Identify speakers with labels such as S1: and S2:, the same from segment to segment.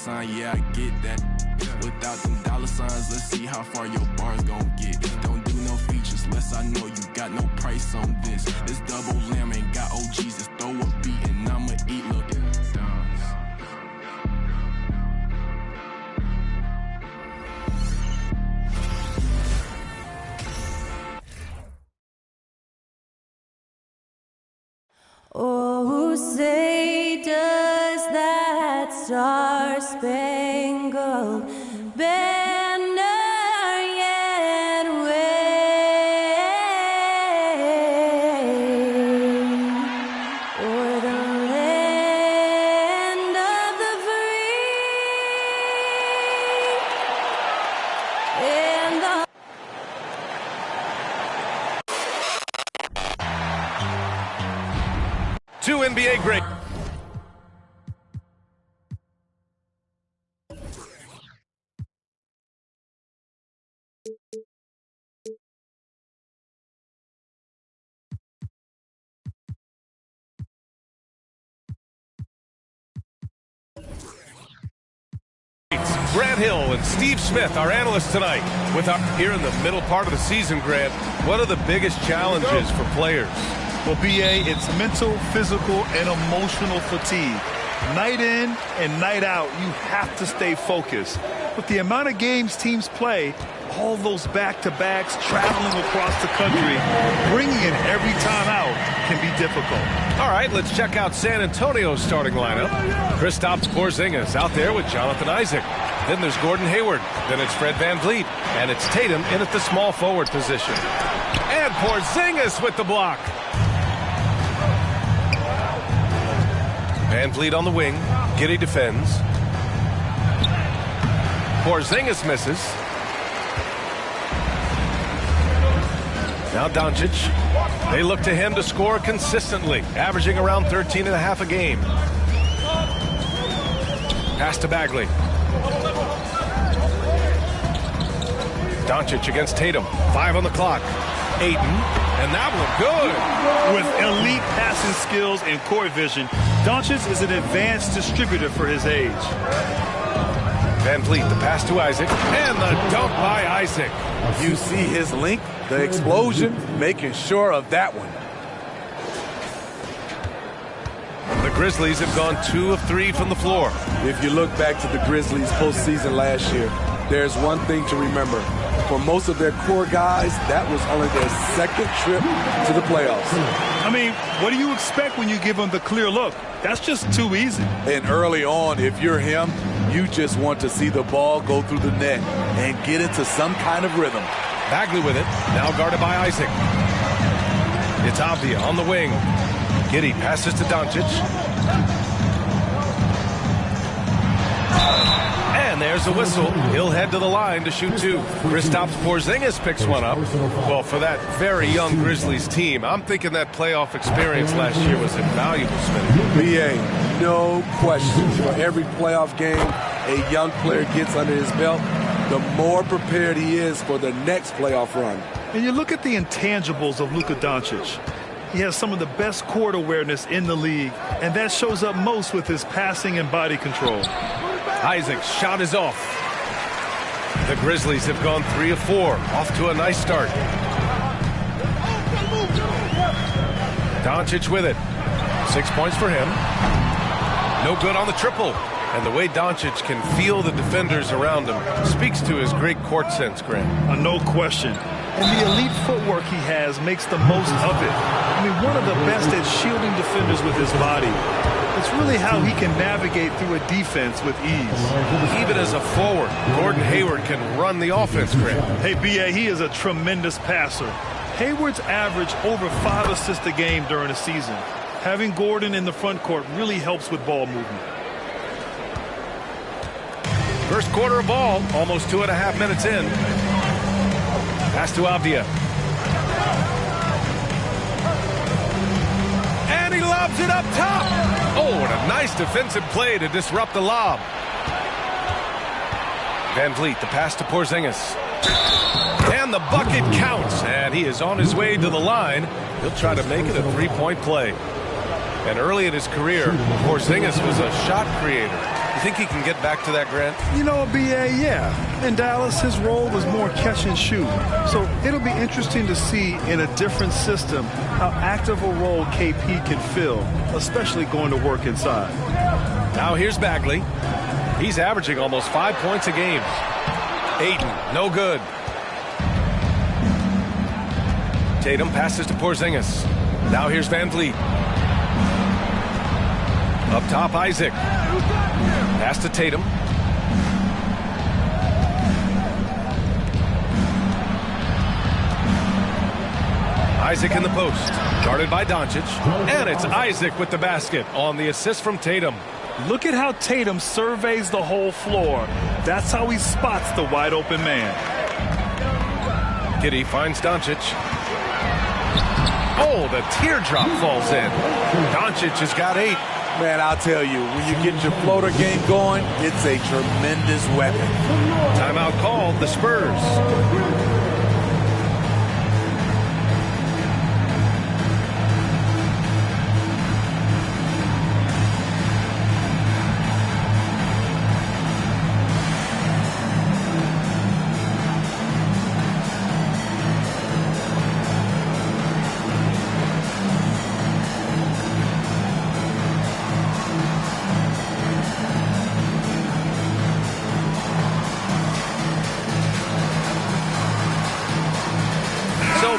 S1: sign, yeah, I get that. Without them dollar signs, let's see how far your bars gon' get. Don't do no features, unless I know you got no price on this. This double lamb ain't got OGs, just throw a beat and I'ma eat, look.
S2: Oh, say does that star-spangled banner yet wave o'er the land of the free and the
S3: Two NBA great. Grant Hill and Steve Smith, our analysts tonight, with our here in the middle part of the season. Grant, what are the biggest challenges for players?
S4: Well, BA, it's mental, physical, and emotional fatigue. Night in and night out, you have to stay focused. With the amount of games teams play, all those back-to-backs, traveling across the country, bringing it every time out can be difficult.
S3: All right, let's check out San Antonio's starting lineup. Kristaps Porzingis out there with Jonathan Isaac. Then there's Gordon Hayward. Then it's Fred VanVleet. And it's Tatum in at the small forward position. And Porzingis with the block. VanVleet on the wing. Giddey defends. Porzingis misses. Now Doncic. They look to him to score consistently, averaging around 13.5 a game. Pass to Bagley. Doncic against Tatum. 5 on the clock. Ayton. And that one good.
S4: With elite passing skills and court vision, Doncic is an advanced distributor for his age.
S3: VanVleet, the pass to Isaac. And the dunk by Isaac.
S5: You see his length, the explosion, making sure of that one.
S3: The Grizzlies have gone 2 of 3 from the floor.
S5: If you look back to the Grizzlies postseason last year, there's one thing to remember. For most of their core guys, that was only their second trip to the playoffs.
S4: I mean, what do you expect when you give them the clear look? That's just too easy.
S5: And early on, if you're him, you just want to see the ball go through the net and get into some kind of rhythm.
S3: Bagley with it, now guarded by Isaac. It's Avdia on the wing. Giddey passes to Doncic. And there's a whistle. He'll head to the line to shoot 2. Kristaps Porzingis picks one up. Well, for that very young Grizzlies team, I'm thinking that playoff experience last year was invaluable, Smitty.
S5: BA, no question. For every playoff game a young player gets under his belt, the more prepared he is for the next playoff run.
S4: And you look at the intangibles of Luka Doncic. He has some of the best court awareness in the league, and that shows up most with his passing and body control.
S3: Isaac's shot is off. The Grizzlies have gone 3 of 4, off to a nice start. Doncic with it. 6 points for him. No good on the triple. And the way Doncic can feel the defenders around him speaks to his great court sense, Grant.
S4: No question. And the elite footwork he has makes the most of it. I mean, one of the best at shielding defenders with his body. It's really how he can navigate through a defense with ease.
S3: Even as a forward, Gordon Hayward can run the offense, Grant.
S4: Hey, B.A., he is a tremendous passer. Hayward's averaged over 5 assists a game during the season. Having Gordon in the front court really helps with ball movement.
S3: First quarter of ball, almost 2.5 minutes in. Pass to Avdia. And he lobs it up top. Oh, and a nice defensive play to disrupt the lob. VanVleet, the pass to Porzingis. And the bucket counts. And he is on his way to the line. He'll try to make it a 3-point play. And early in his career, Porzingis was a shot creator. You think he can get back to that, Grant?
S4: You know, B.A., yeah. In Dallas, his role was more catch and shoot. So it'll be interesting to see in a different system how active a role KP can fill, especially going to work inside.
S3: Now here's Bagley. He's averaging almost 5 points a game. Ayton, no good. Tatum passes to Porzingis. Now here's Van Vliet. Up top, Isaac. Pass to Tatum. Isaac in the post. Guarded by Doncic. And it's Isaac with the basket on the assist from Tatum.
S4: Look at how Tatum surveys the whole floor. That's how he spots the wide open man.
S3: Giddey finds Doncic. Oh, the teardrop falls in. Doncic has got 8.
S5: Man, I'll tell you, when you get your floater game going, it's a tremendous weapon.
S3: Timeout called, the Spurs.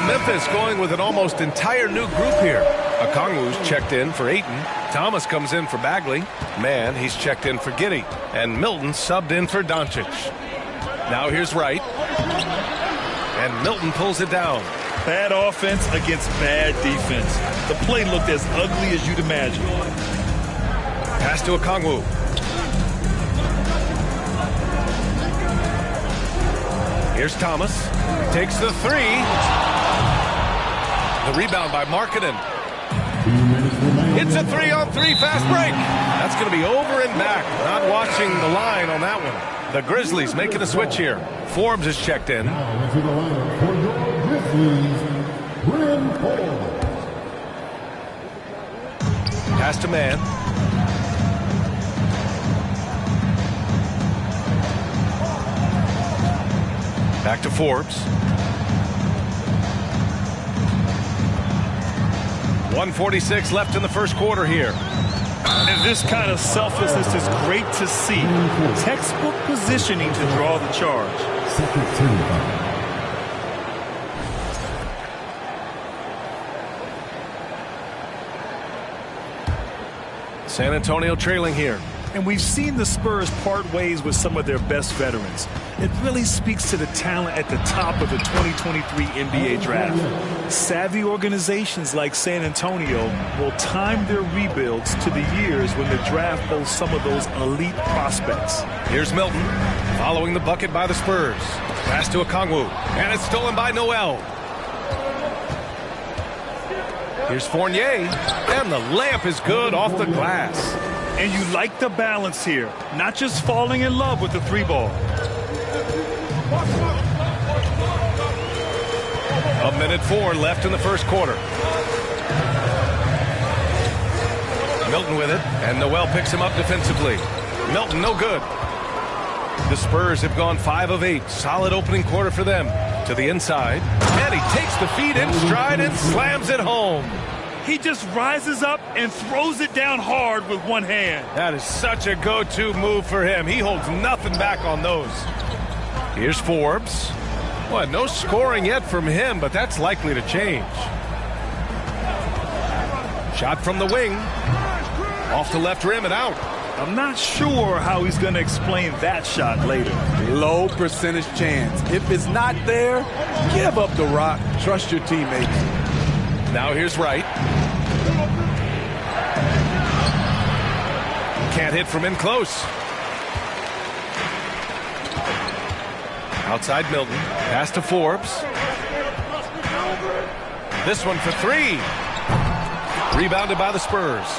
S3: Memphis going with an almost entire new group here. Okongwu's checked in for Ayton. Thomas comes in for Bagley. Mann, he's checked in for Giddey. And Milton subbed in for Doncic. Now here's Wright. And Milton pulls it down.
S4: Bad offense against bad defense. The play looked as ugly as you'd imagine.
S3: Pass to Okongwu. Here's Thomas. Takes the 3. The rebound by Markkanen. It's a 3-on-3 fast break. That's going to be over and back. Not watching the line on that one. The Grizzlies making a switch here. Forbes is checked in. Pass to Mann. Back to Forbes. 1:46 left in the first quarter here.
S4: And this kind of selflessness is great to see. Textbook positioning to draw the charge.
S3: San Antonio trailing here.
S4: And we've seen the Spurs part ways with some of their best veterans. It really speaks to the talent at the top of the 2023 NBA draft. Savvy organizations like San Antonio will time their rebuilds to the years when the draft boasts some of those elite prospects.
S3: Here's Milton, following the bucket by the Spurs. Pass to Okongwu, and it's stolen by Noel. Here's Fournier, and the layup is good off the glass.
S4: And you like the balance here, not just falling in love with the 3-ball.
S3: A minute 4 left in the first quarter. Milton with it, and Noel picks him up defensively. Milton, no good. The Spurs have gone 5 of 8. Solid opening quarter for them. To the inside, and he takes the feed in stride and slams it home.
S4: He just rises up and throws it down hard with one hand.
S3: That is such a go-to move for him. He holds nothing back on those. Here's Forbes. Well, no scoring yet from him, but that's likely to change. Shot from the wing. Off the left rim and out.
S4: I'm not sure how he's going to explain that shot later.
S5: Low percentage chance. If it's not there, give up the rock. Trust your teammates.
S3: Now here's Wright. Can't hit from in close. Outside Milton. Pass to Forbes. This one for 3. Rebounded by the Spurs.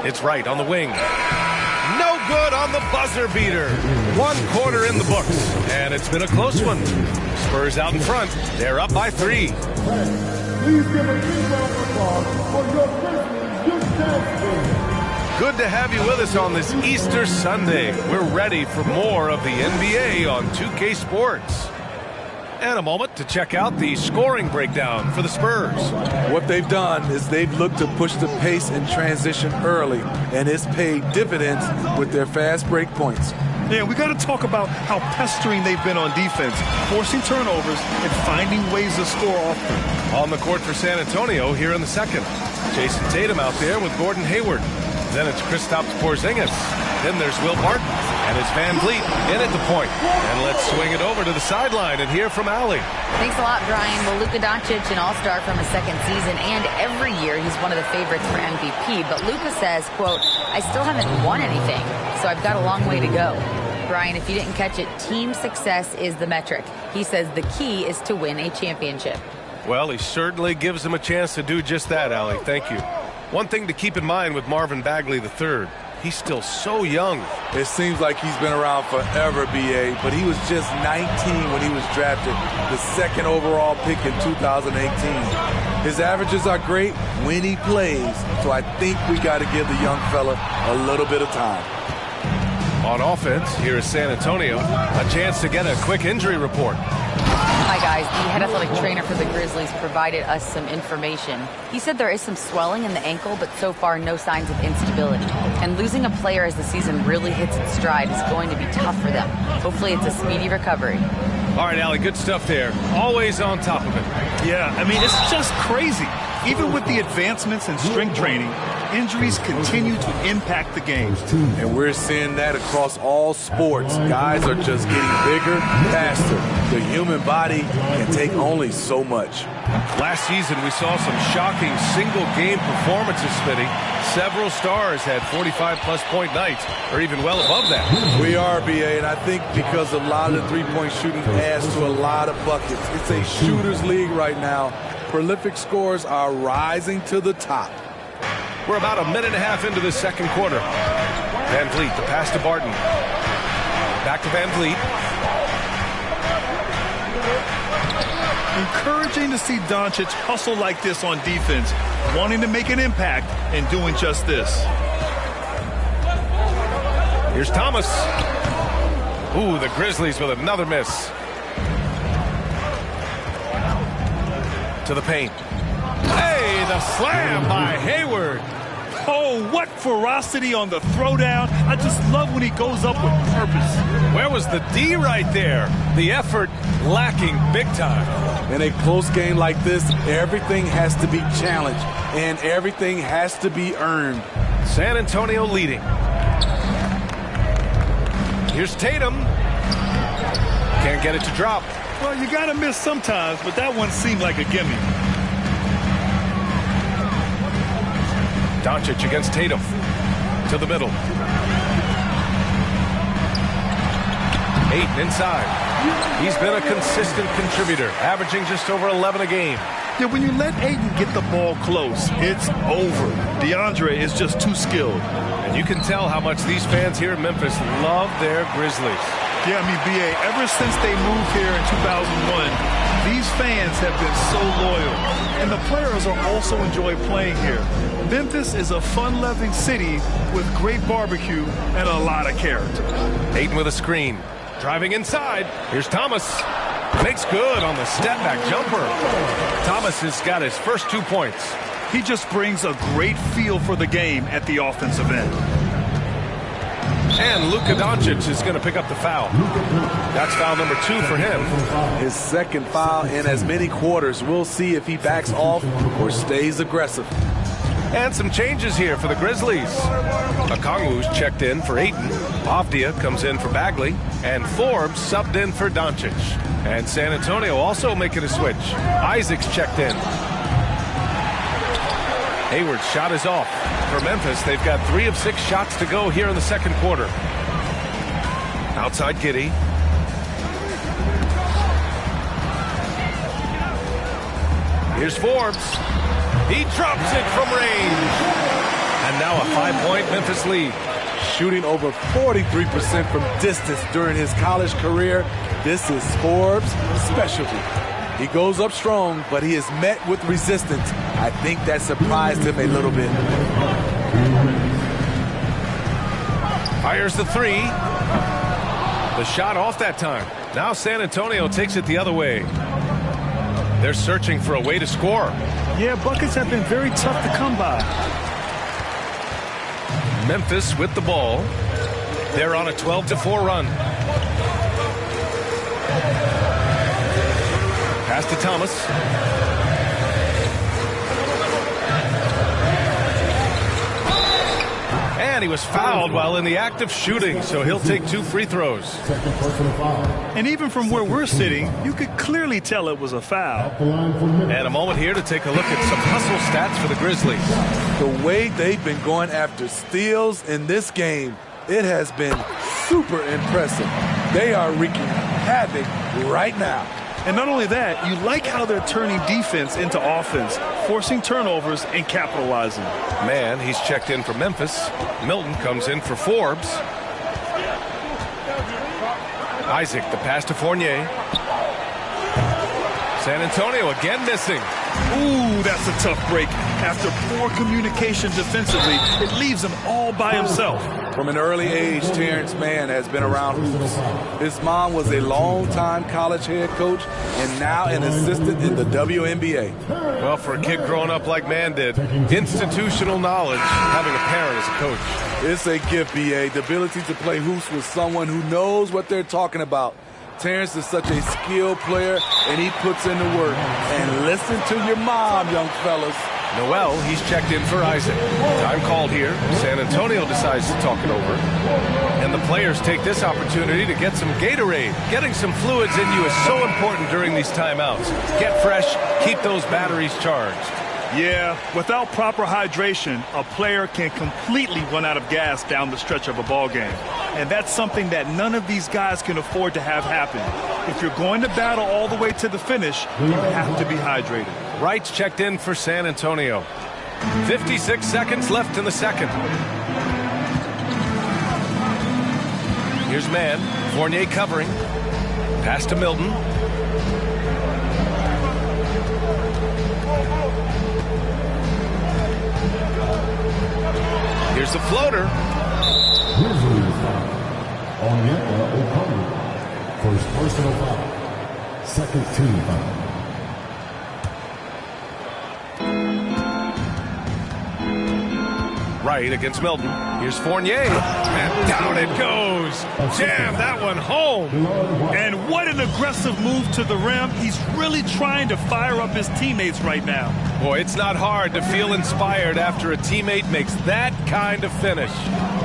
S3: It's Wright on the wing. No good on the buzzer beater. 1 quarter in the books. And it's been a close one. Spurs out in front. They're up by 3.
S6: Please give a big round of applause for your Grizzlies
S3: Good to have you with us on this Easter Sunday. We're ready for more of the NBA on 2K Sports. And a moment to check out the scoring breakdown for the Spurs.
S5: What they've done is they've looked to push the pace in transition early, and it's paid dividends with their fast break points.
S4: Yeah, we got to talk about how pestering they've been on defense, forcing turnovers and finding ways to score often.
S3: On the court for San Antonio here in the second. Jason Tatum out there with Gordon Hayward. Then it's Kristaps Porzingis. Then there's Will Barton. And it's Van Vliet in at the point. And let's swing it over to the sideline and hear from Allie.
S6: Thanks a lot, Brian. Well, Luka Doncic, an all-star from his second season, and every year he's one of the favorites for MVP. But Luka says, quote, I still haven't won anything, so I've got a long way to go. Brian, if you didn't catch it, team success is the metric. He says the key is to win a championship.
S3: Well, he certainly gives them a chance to do just that, Allie. Thank you. One thing to keep in mind with Marvin Bagley III, he's still so young.
S5: It seems like he's been around forever, B.A., but he was just 19 when he was drafted, the second overall pick in 2018. His averages are great when he plays, so I think we got to give the young fella a little bit of time.
S3: On offense, here is San Antonio. A chance to get a quick injury report.
S6: Hi, guys. The head athletic trainer for the Grizzlies provided us some information. He said there is some swelling in the ankle, but so far no signs of instability. And losing a player as the season really hits its stride is going to be tough for them. Hopefully it's a speedy recovery.
S3: All right, Allie, good stuff there. Always on top of it.
S4: Yeah, I mean, it's just crazy. Even with the advancements in strength training, injuries continue to impact the game.
S5: And we're seeing that across all sports. Guys are just getting bigger, faster. The human body can take only so much.
S3: Last season, we saw some shocking single-game performances, Smitty. Several stars had 45-plus point nights, or even well above that.
S5: We are, B.A., and I think because a lot of the three-point shooting adds to a lot of buckets. It's a shooter's league right now. Prolific scores are rising to the top.
S3: We're about a minute and a half into the second quarter. Van Vliet, the pass to Barton. Back to Van Vliet.
S4: Encouraging to see Doncic hustle like this on defense, wanting to make an impact and doing just this.
S3: Here's Thomas. Ooh, the Grizzlies with another miss. To the paint. Hey, the slam by Hayward.
S4: Oh, what ferocity on the throwdown. I just love when he goes up with purpose.
S3: Where was the D right there? The effort lacking big time.
S5: In a close game like this, everything has to be challenged, and everything has to be earned.
S3: San Antonio leading. Here's Tatum. Can't get it to drop.
S4: Well, you got to miss sometimes, but that one seemed like a gimme.
S3: Doncic against Tatum. To the middle. Ayton inside. He's been a consistent contributor, averaging just over 11 a game.
S4: Yeah, when you let Ayton get the ball close, it's over. DeAndre is just too skilled.
S3: And you can tell how much these fans here in Memphis love their Grizzlies.
S4: Yeah, I mean, B.A., ever since they moved here in 2001, these fans have been so loyal. And the players are also enjoy playing here. Memphis is a fun-loving city with great barbecue and a lot of character.
S3: Ayton with a screen. Driving inside. Here's Thomas. Makes good on the step-back jumper. Thomas has got his first 2 points.
S4: He just brings a great feel for the game at the offensive end.
S3: And Luka Doncic is going to pick up the foul. That's foul number 2 for him.
S5: His second foul in as many quarters. We'll see if he backs off or stays aggressive.
S3: And some changes here for the Grizzlies. Okongwu's checked in for Ayton. Avdia comes in for Bagley. And Forbes subbed in for Doncic. And San Antonio also making a switch. Isaac's checked in. Hayward's shot is off. For Memphis, they've got 3 of 6 shots to go here in the second quarter. Outside Giddey. Here's Forbes. He drops it from range. And now a 5-point Memphis lead.
S5: Shooting over 43% from distance during his college career. This is Forbes' specialty. He goes up strong, but he is met with resistance. I think that surprised him a little bit.
S3: Fires the three. The shot off that time. Now San Antonio takes it the other way. They're searching for a way to score.
S4: Yeah, buckets have been very tough to come by.
S3: Memphis with the ball. They're on a 12-4 run. Pass to Thomas. And he was fouled while in the act of shooting, so he'll take 2 free throws.
S4: And even from where we're sitting, you could clearly tell it was a foul.
S3: And a moment here to take a look at some hustle stats for the Grizzlies.
S5: The way they've been going after steals in this game, it has been super impressive. They are wreaking havoc right now.
S4: And not only that, you like how they're turning defense into offense, forcing turnovers and capitalizing.
S3: Man, he's checked in for Memphis. Milton comes in for Forbes. Isaac, the pass to Fournier. San Antonio again missing.
S4: Ooh, that's a tough break. After poor communication defensively, it leaves him all by himself.
S5: From an early age, Terrence Mann has been around hoops. His mom was a long-time college head coach and now an assistant in the WNBA.
S3: Well, for a kid growing up like Mann did, institutional knowledge, having a parent as a coach.
S5: It's a gift, B.A., the ability to play hoops with someone who knows what they're talking about. Terrence is such a skilled player, and he puts in the work. And listen to your mom, young fellas.
S3: Noel, he's checked in for Isaac. Time called here. San Antonio decides to talk it over. And the players take this opportunity to get some Gatorade. Getting some fluids in you is so important during these timeouts. Get fresh, keep those batteries charged.
S4: Yeah, without proper hydration, a player can completely run out of gas down the stretch of a ball game. And that's something that none of these guys can afford to have happen. If you're going to battle all the way to the finish, you have to be hydrated.
S3: Wright's checked in for San Antonio. 56 seconds left in the second. Here's Mann. Fournier covering. Pass to Milton. Here's the floater.
S7: Onyeka Okongwu. First personal foul. Second team foul.
S3: Wright against Milton. Here's Fournier. And down it goes. Jam that one home.
S4: And what an aggressive move to the rim. He's really trying to fire up his teammates right now.
S3: Boy, it's not hard to feel inspired after a teammate makes that kind of finish.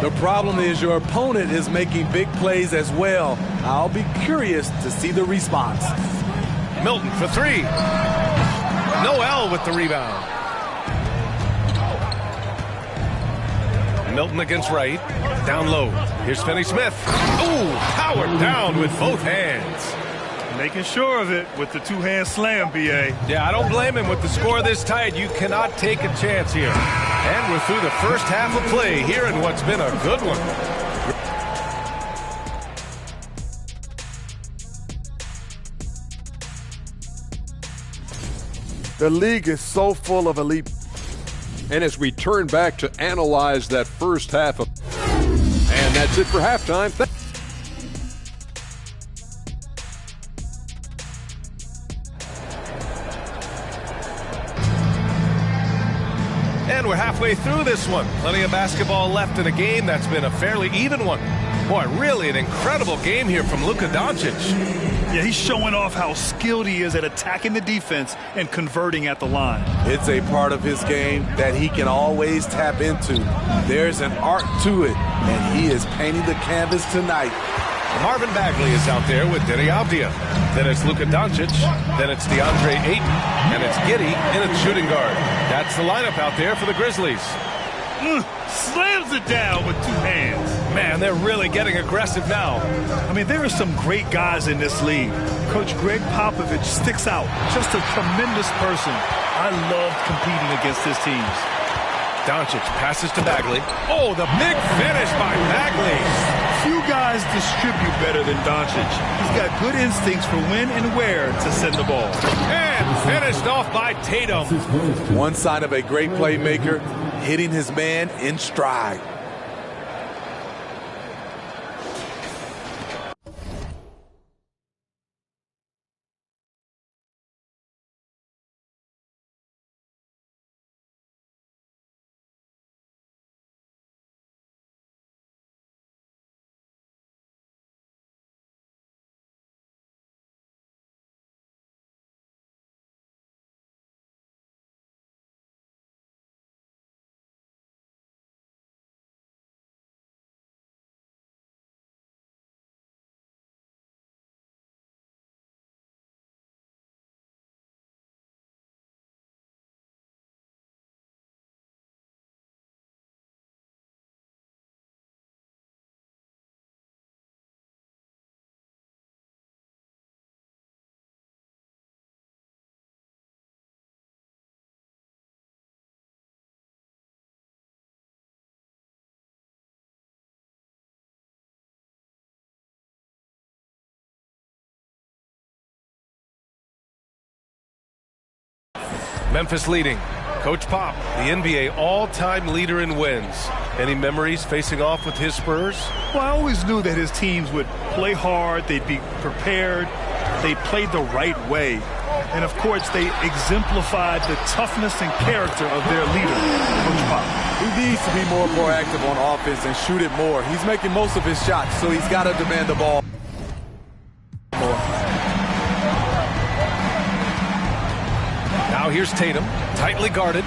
S5: The problem is your opponent is making big plays as well. I'll be curious to see the response.
S3: Milton for three. Noel with the rebound. Milton against Wright. Down low. Here's Finney-Smith. Ooh, powered down with both hands.
S4: Making sure of it with the two-hand slam, B.A.
S3: Yeah, I don't blame him. With the score this tight, you cannot take a chance here. And we're through the first half of play here in what's been a good one.
S8: The league is so full of elite.
S9: And as we turn back to analyze that first half of, and that's it for halftime.
S3: And we're halfway through this one. Plenty of basketball left in a game that's been a fairly even one. Boy, really an incredible game here from Luka Doncic.
S4: Yeah, he's showing off how skilled he is at attacking the defense and converting at the line.
S5: It's a part of his game that he can always tap into. There's an art to it, and he is painting the canvas tonight.
S3: Marvin Bagley is out there with Denny Avdia. Then it's Luka Doncic. Then it's DeAndre Ayton. And it's Giddey in its shooting guard. That's the lineup out there for the Grizzlies.
S4: Slams it down with two hands.
S3: Man, they're really getting aggressive now.
S4: I mean, there are some great guys in this league. Coach Greg Popovich sticks out. Just a tremendous person. I loved competing against his teams.
S3: Doncic passes to Bagley. Oh, the big finish by Bagley.
S4: Few guys distribute better than Doncic. He's got good instincts for when and where to send the ball.
S3: And finished off by Tatum.
S5: One sign of a great playmaker, hitting his man in stride.
S3: Memphis leading. Coach Pop, the NBA all-time leader in wins. Any memories facing off with his Spurs?
S4: Well, I always knew that his teams would play hard, they'd be prepared, they played the right way. And, of course, they exemplified the toughness and character of their leader, Coach Pop.
S5: He needs to be more proactive on offense and shoot it more. He's making most of his shots, so he's got to demand the ball more.
S3: Now here's Tatum, tightly guarded.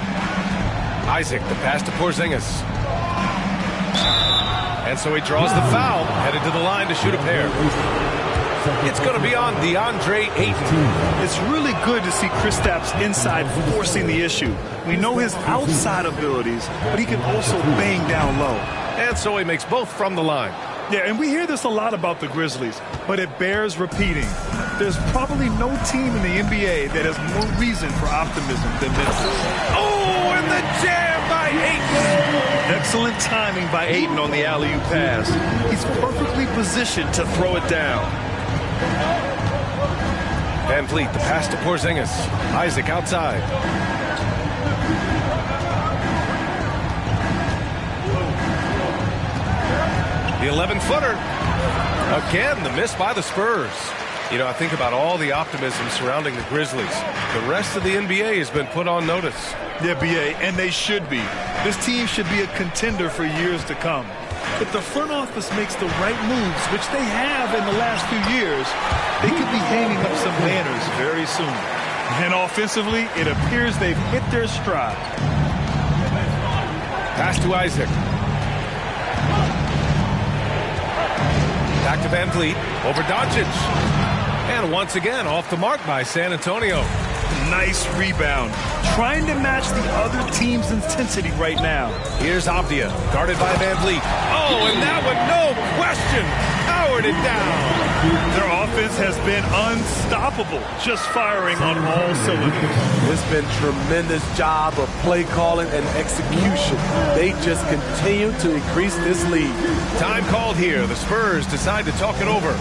S3: Isaac, the pass to Porzingis. And so he draws the foul, headed to the line to shoot a pair. It's going to be on DeAndre Ayton.
S4: It's really good to see Kristaps inside forcing the issue. We know his outside abilities, but he can also bang down low.
S3: And so he makes both from the line.
S4: Yeah, and we hear this a lot about the Grizzlies, but it bears repeating. There's probably no team in the NBA that has more reason for optimism than Memphis.
S3: Oh, and the jam by Ayton.
S4: Excellent timing by Ayton on the alley-oop pass. He's perfectly positioned to throw it down.
S3: Van Vliet, the pass to Porzingis. Isaac outside. The 11-footer. Again, the miss by the Spurs. You know, I think about all the optimism surrounding the Grizzlies. The rest of the NBA has been put on notice.
S4: Yeah, BA, and they should be. This team should be a contender for years to come. If the front office makes the right moves, which they have in the last few years, they could be hanging up some banners very soon. And offensively, it appears they've hit their stride.
S3: Pass to Isaac. Back to Van Vliet. Over Doncic. And once again, off the mark by San Antonio.
S4: Nice rebound. Trying to match the other team's intensity right now.
S3: Here's Avdia, guarded by Van Vliet. Oh, and that one, no question, powered it down.
S4: Their offense has been unstoppable, just firing on all cylinders.
S5: It's been tremendous job of play calling and execution. They just continue to increase this lead.
S3: Time called here. The Spurs decide to talk it over.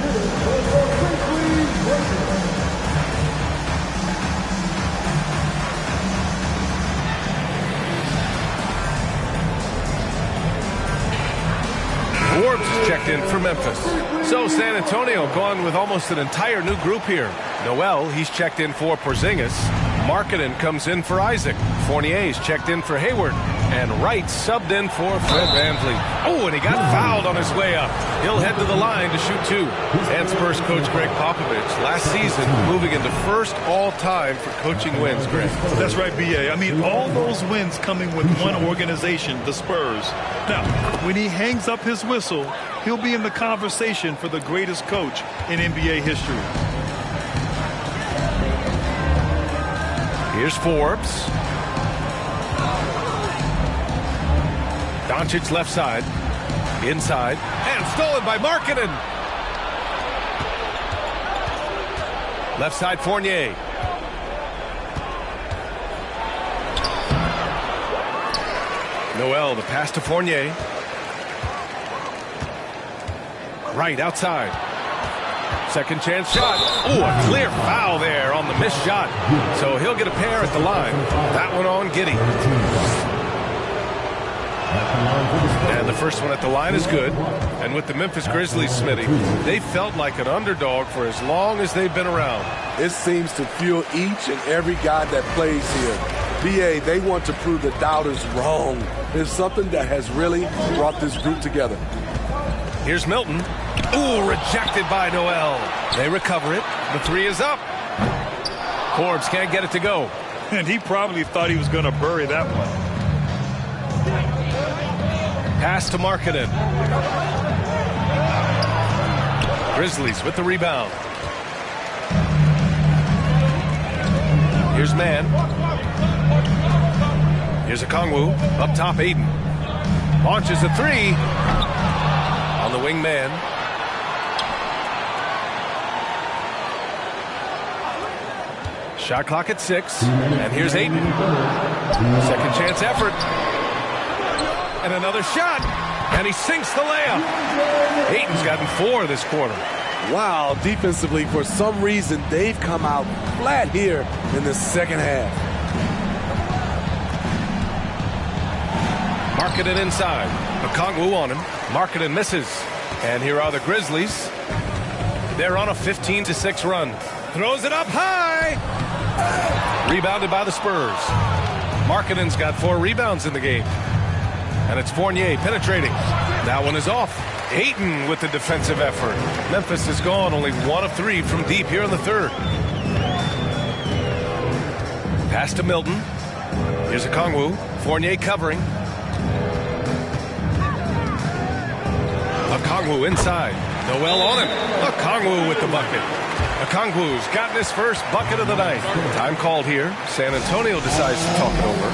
S3: Forbes is checked in for Memphis. So San Antonio going with almost an entire new group here. Noel, he's checked in for Porzingis. Markkanen comes in for Isaac. Fournier's checked in for Hayward. And Wright subbed in for Fred VanVleet. Oh, and he got fouled on his way up. He'll head to the line to shoot two. And Spurs coach Greg Popovich, last season, moving into first all-time for coaching wins, Greg.
S4: That's right, B.A. I mean, all those wins coming with one organization, the Spurs. Now, when he hangs up his whistle, he'll be in the conversation for the greatest coach in NBA history.
S3: Here's Forbes. Doncic left side. Inside. And stolen by Markkanen. Left side Fournier. Noel, the pass to Fournier. Right outside. Second chance shot. Oh, a clear foul there on the missed shot. So he'll get a pair at the line. That one on Giddey. And the first one at the line is good. And with the Memphis Grizzlies, Smitty, they felt like an underdog for as long as they've been around.
S5: It seems to fuel each and every guy that plays here. BA, they want to prove the doubters wrong. It's something that has really brought this group together.
S3: Here's Milton. Ooh, rejected by Noel. They recover it. The three is up. Forbes can't get it to go.
S4: And he probably thought he was going to bury that one.
S3: Pass to Markkanen. Grizzlies with the rebound. Here's Mann. Here's Okongwu. Up top, Aiden. Launches a three. On the wing man. Shot clock at 6. And here's Aiden. Second chance effort. And another shot. And he sinks the layup. Aiden's gotten 4 this quarter.
S5: Wow, defensively, for some reason, they've come out flat here in the second half.
S3: Markkanen inside. Okongwu on him. Markkanen misses. And here are the Grizzlies. They're on a 15-6 run. Throws it up high. Rebounded by the Spurs. Markkanen's got 4 rebounds in the game. And it's Fournier penetrating. That one is off. Ayton with the defensive effort. Memphis is gone, only 1 of 3 from deep here in the third. Pass to Milton. Here's Okongwu. Fournier covering. Okongwu inside. Noel on him. Okongwu with the bucket. Okongwu's gotten his first bucket of the night. Time called here. San Antonio decides to talk it over.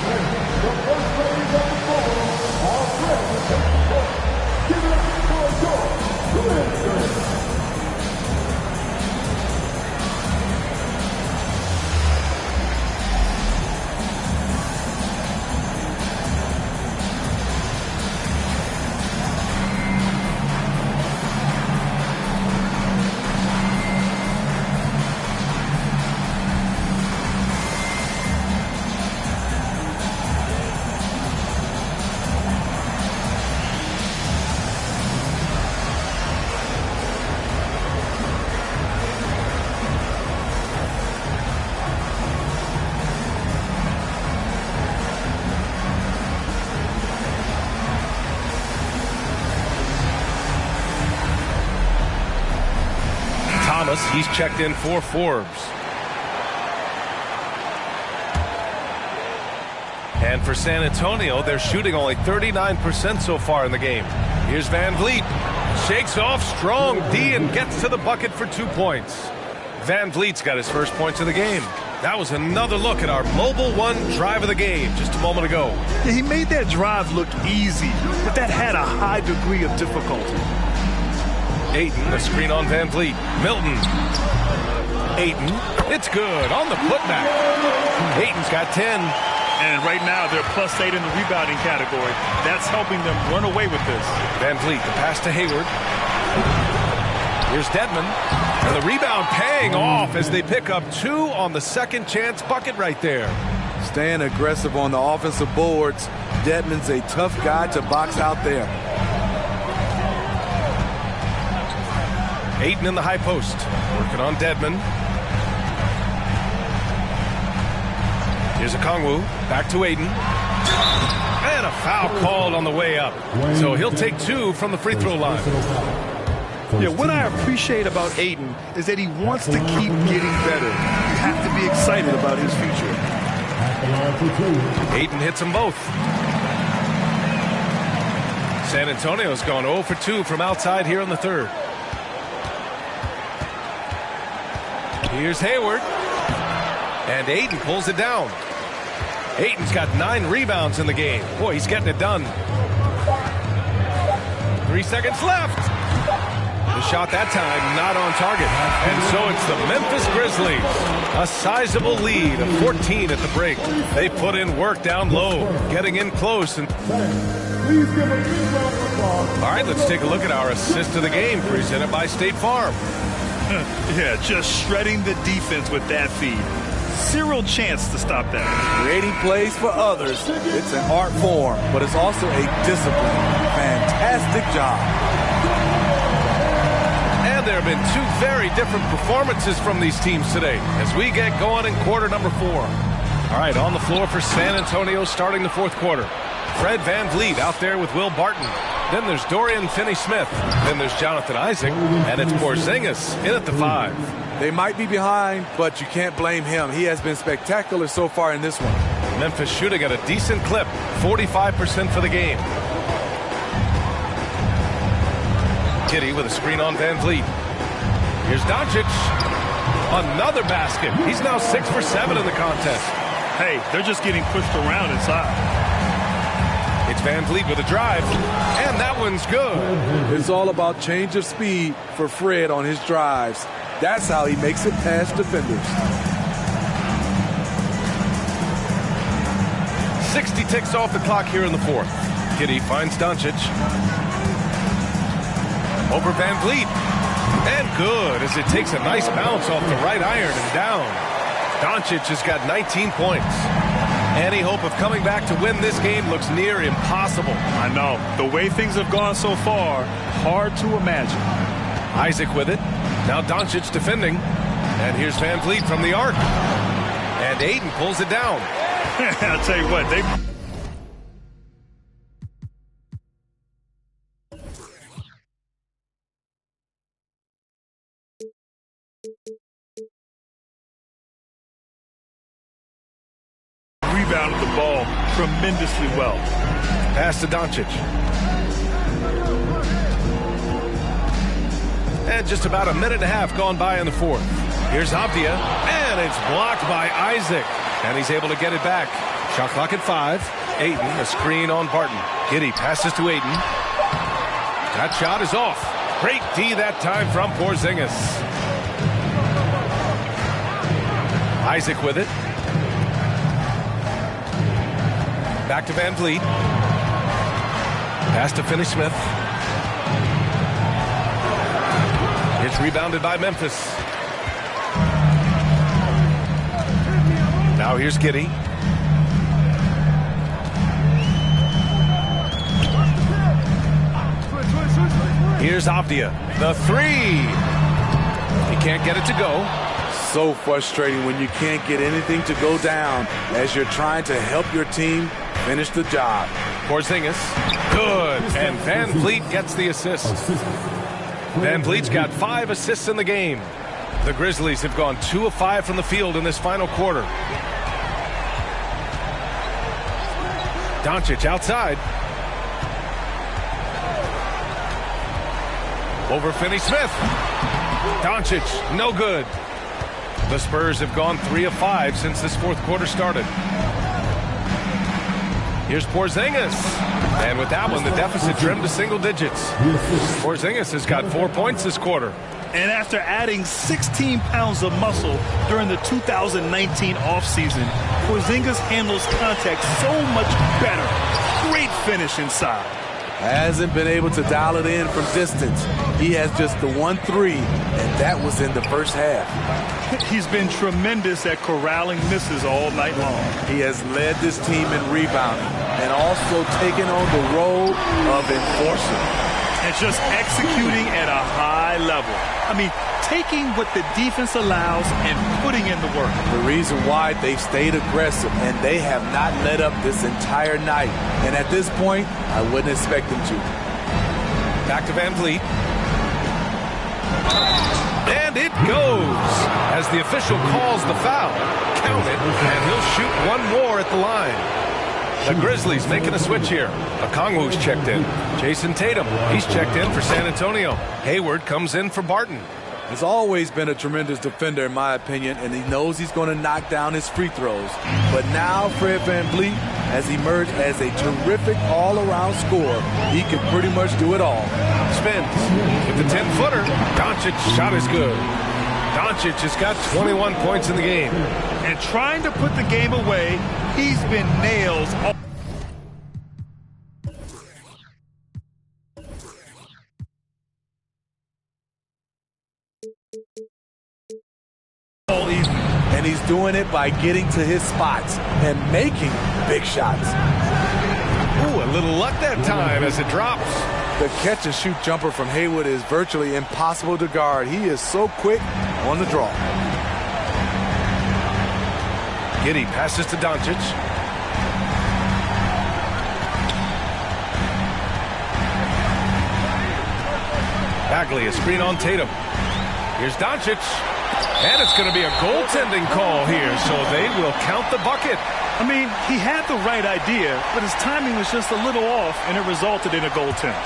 S3: He's checked in for Forbes. And for San Antonio, they're shooting only 39% so far in the game. Here's Van Vliet. Shakes off strong D and gets to the bucket for 2 points. Van Vliet's got his first points of the game. That was another look at our Mobile One drive of the game just a moment ago.
S4: Yeah, he made that drive look easy, but that had a high degree of difficulty.
S3: Ayton, the screen on Van Vliet. Milton. Ayton. It's good on the putback. Ayton's got 10.
S4: And right now, they're +8 in the rebounding category. That's helping them run away with this.
S3: Van Vliet, the pass to Hayward. Here's Dedmon. And the rebound paying off as they pick up 2 on the second chance bucket right there.
S5: Staying aggressive on the offensive boards. Dedmon's a tough guy to box out there.
S3: Ayton in the high post. Working on Dedmon. Here's Okongwu. Back to Ayton. And a foul called on the way up. So he'll take 2 from the free throw line.
S4: Yeah, what I appreciate about Ayton is that he wants to keep getting better. You have to be excited about his future.
S3: Ayton hits them both. San Antonio's gone 0 for 2 from outside here in the third. Here's Hayward. And Ayton pulls it down. Ayton's got 9 rebounds in the game. Boy, he's getting it done. 3 seconds left. The shot that time not on target. And so it's the Memphis Grizzlies. A sizable lead of 14 at the break. They put in work down low, getting in close. And
S7: Please give a big round of applause.
S3: All right, let's take a look at our assist of the game presented by State Farm.
S4: Yeah, just shredding the defense with that feed. Zero chance to stop that.
S5: Creating plays for others, it's an art form, but it's also a discipline. Fantastic job.
S3: And there have been two very different performances from these teams today as we get going in quarter number 4. All right, on the floor for San Antonio starting the fourth quarter. Fred VanVleet out there with Will Barton. Then there's Dorian Finney-Smith. Then there's Jonathan Isaac. And it's Porzingis in at the 5.
S5: They might be behind, but you can't blame him. He has been spectacular so far in this one.
S3: Memphis shooting at a decent clip, 45% for the game. Giddey with a screen on VanVleet. Here's Doncic. Another basket. He's now 6 for 7 in the contest.
S4: Hey, they're just getting pushed around inside.
S3: It's VanVleet with a drive, and that one's good.
S5: It's all about change of speed for Fred on his drives. That's how he makes it past defenders.
S3: 60 ticks off the clock here in the fourth. Giddey finds Doncic. Over VanVleet. And good as it takes a nice bounce off the right iron and down. Doncic has got 19 points. Any hope of coming back to win this game looks near impossible.
S4: I know. The way things have gone so far, hard to imagine.
S3: Isaac with it. Now Doncic defending. And here's VanVleet from the arc. And Ayton pulls it down.
S4: I'll tell you what, they... rebounded the ball tremendously well.
S3: Pass to Doncic. And just about a minute and a half gone by in the fourth. Here's Avdia, and it's blocked by Isaac. And he's able to get it back. Shot clock at 5. Ayton, a screen on Barton. Giddey passes to Ayton. That shot is off. Great D that time from Porzingis. Isaac with it. Back to VanVleet. Pass to Finney-Smith. It's rebounded by Memphis. Now here's Giddey. Here's Avdia. The 3. He can't get it to go.
S5: So frustrating when you can't get anything to go down as you're trying to help your team finish the job.
S3: Porzingis. Good. And VanVleet gets the assist. VanVleet's got 5 assists in the game. The Grizzlies have gone 2 of 5 from the field in this final quarter. Doncic outside. Over Finney-Smith. Doncic, no good. The Spurs have gone 3 of 5 since this fourth quarter started. Here's Porzingis. And with that one, the deficit trimmed to single digits. Porzingis has got 4 points this quarter.
S4: And after adding 16 pounds of muscle during the 2019 offseason, Porzingis handles contact so much better. Great finish inside.
S5: Hasn't been able to dial it in from distance. He has just the 1-3, and that was in the first half.
S4: He's been tremendous at corralling misses all night long.
S5: He has led this team in rebounding and also taken on the role of enforcer.
S4: And just executing at a high level. I mean, taking what the defense allows and putting in the work.
S5: The reason why they've stayed aggressive and they have not let up this entire night. And at this point, I wouldn't expect them to.
S3: Back to VanVleet. And it goes as the official calls the foul. Count it, and he'll shoot one more at the line. The Grizzlies making a switch here. Okongwu's checked in. Jason Tatum, he's checked in for San Antonio. Hayward comes in for Barton.
S5: Has always been a tremendous defender, in my opinion, and he knows he's going to knock down his free throws. But now Fred VanVleet has emerged as a terrific all-around scorer. He can pretty much do it all.
S3: Spins with the 10-footer. Doncic's shot is good. Doncic has got 21 points in the game.
S4: And trying to put the game away, he's been nails. season.
S5: And he's doing it by getting to his spots and making big shots.
S3: Ooh, a little luck that time as it drops.
S5: The catch-and-shoot jumper from Hayward is virtually impossible to guard. He is so quick on the draw.
S3: Giddey passes to Doncic. Bagley, a screen on Tatum. Here's Doncic. And it's going to be a goaltending call here, so they will count the bucket.
S4: I mean, he had the right idea, but his timing was just a little off, and it resulted in a goaltend.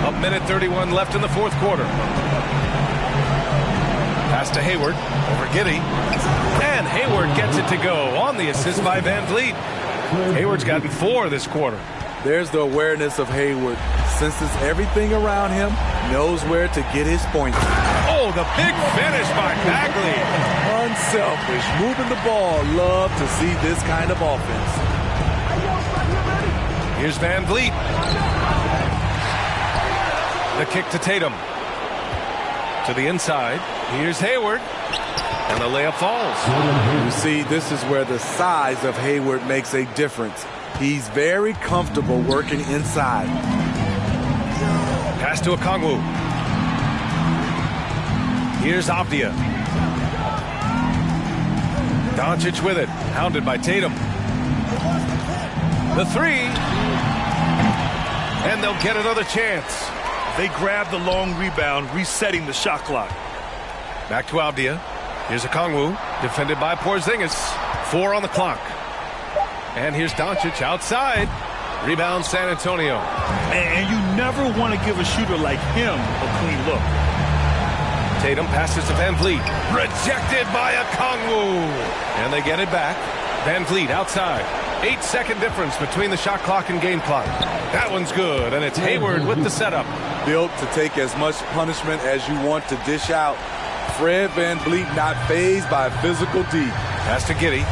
S3: A minute 31 left in the fourth quarter. Pass to Hayward over Giddey. And Hayward gets it to go on the assist by Van Vliet. Hayward's gotten 4 this quarter.
S5: There's the awareness of Hayward. Senses everything around him, knows where to get his points.
S3: Oh, the big finish by Bagley.
S5: Unselfish, moving the ball. Love to see this kind of offense.
S3: Here's Van Vliet. The kick to Tatum. To the inside. Here's Hayward. And the layup falls.
S5: You see, this is where the size of Hayward makes a difference. He's very comfortable working inside.
S3: Pass to Okongwu. Here's Avdia. Doncic with it. Hounded by Tatum. The 3. And they'll get another chance.
S4: They grab the long rebound, resetting the shot clock.
S3: Back to Avdia. Here's Okongwu. Defended by Porzingis. 4 on the clock. And here's Doncic outside. Rebound San Antonio.
S4: And you never want to give a shooter like him a clean look.
S3: Tatum passes to Van Vliet. Rejected by Okongwu. And they get it back. Van Vliet outside. 8-second difference between the shot clock and game clock. That one's good, and it's Hayward with the setup.
S5: Built to take as much punishment as you want to dish out. Fred Van Vliet not fazed by physical D.
S3: Pass to Giddey.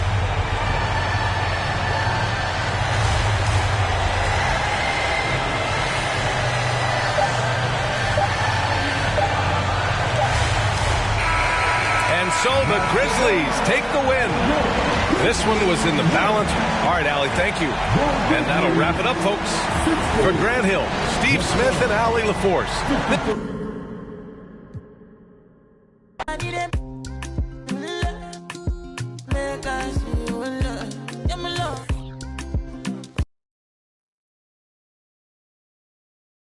S3: So the Grizzlies take the win. This one was in the balance. All right, Allie, thank you. And that'll wrap it up, folks. For Grant Hill, Steve Smith, and Allie LaForce.